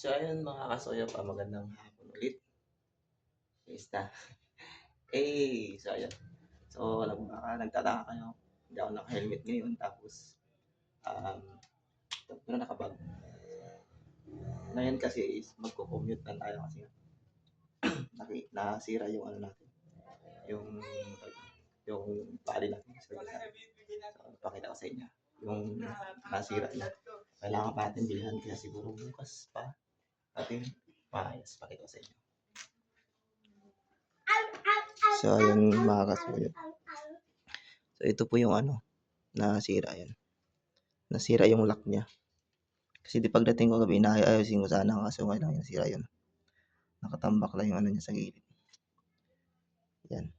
So ayun mga kasoyo pa, magandang hapon ulit. Kamusta? So ayun. So baka nagtataka kayo, hindi ako naka-helmet ngayon tapos um, pero nakabag. Ngayon kasi is magko-commute na tayo kasi nasira yung ano natin, yung yung bali natin. So pakita ko sa inyo yung nasira niya. Kailangan pa natin bilhan kaya siguro bukas pa natin maayos. Pakita ko sa inyo. So ayun mga kasuyo. So ito po yung ano, nasira yan. Nasira yung lock niya. Kasi di pagdating ko gabi, inaayusin ko sana kaso ngayon lang nasira yun. Nakatambak lang yung ano niya sa gilid. Yan.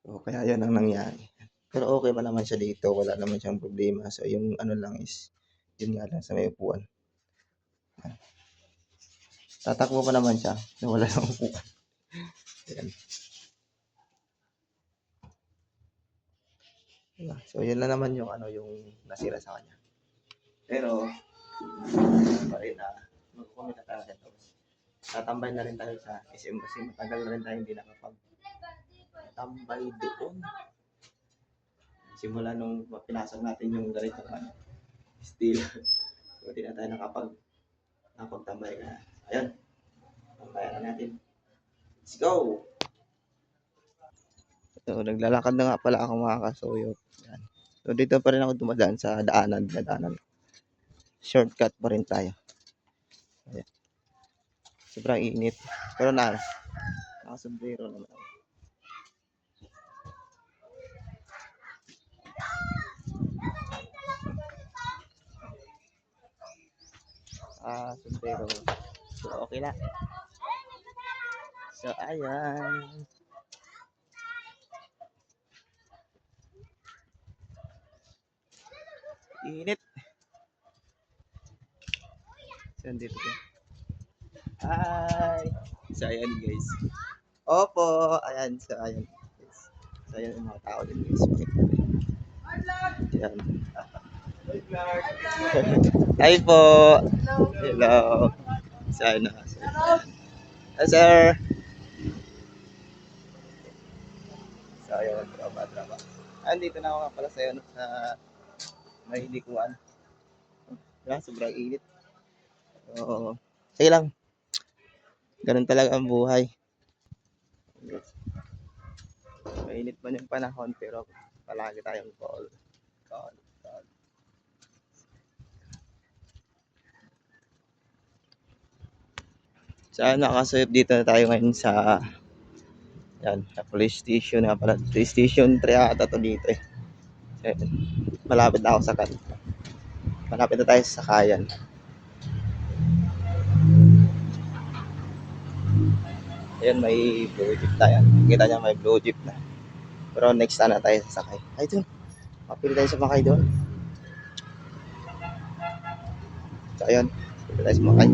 So kaya yan ang nangyari. Pero okay pa naman siya dito, wala naman siyang problema. So yung ano lang is, yun nga lang sa may upuan. Yan. Tatakbo pa naman siya, so wala lang upuan. Yan. So yun na naman yung ano yung nasira sa kanya. Pero pa rin magkukumit na tayo dito. Tatambay na rin tayo sa SM kasi matagal na rin tayo hindi nakapag-tambay doon. Simula nung pinasok natin yung ganito still. So hindi na tayo nakapagtambay ka. Ayun. Tambayan na natin. Let's go! So naglalakad na nga pala ako mga kasuyo. Yan. So dito pa rin ako dumadaan sa daanan. Shortcut pa rin tayo. Ayan. Sobrang init. Pero nakasombrero naman ako. Sombrero. So okay na. So ayan. Init. So dito po. Hi! So ayan guys. Opo! Ayan. So ayan. So ayan yung mga tao din guys. Ayan. Hi po! Hello! So ayan na. Hi sir! So ayan. Drama. Andito na ako nga pala sa'yo sa may likuan. Sobrang init. So, sige lang. Ganun talaga ang buhay. Mainit man yung panahon pero palagi tayong call. So nakasuyop dito na tayo ngayon sa police station na pala. Police station 3 ata to dito eh. So, malapit na ako sa malapit na tayo sa sakayan. Ayan, may blue jeep tayo. Kita niya may blue jeep na. Pero next na tayo sasakay. Ay, doon. Mapili tayo sumakay doon. So, ayun. Mapili tayo sumakay.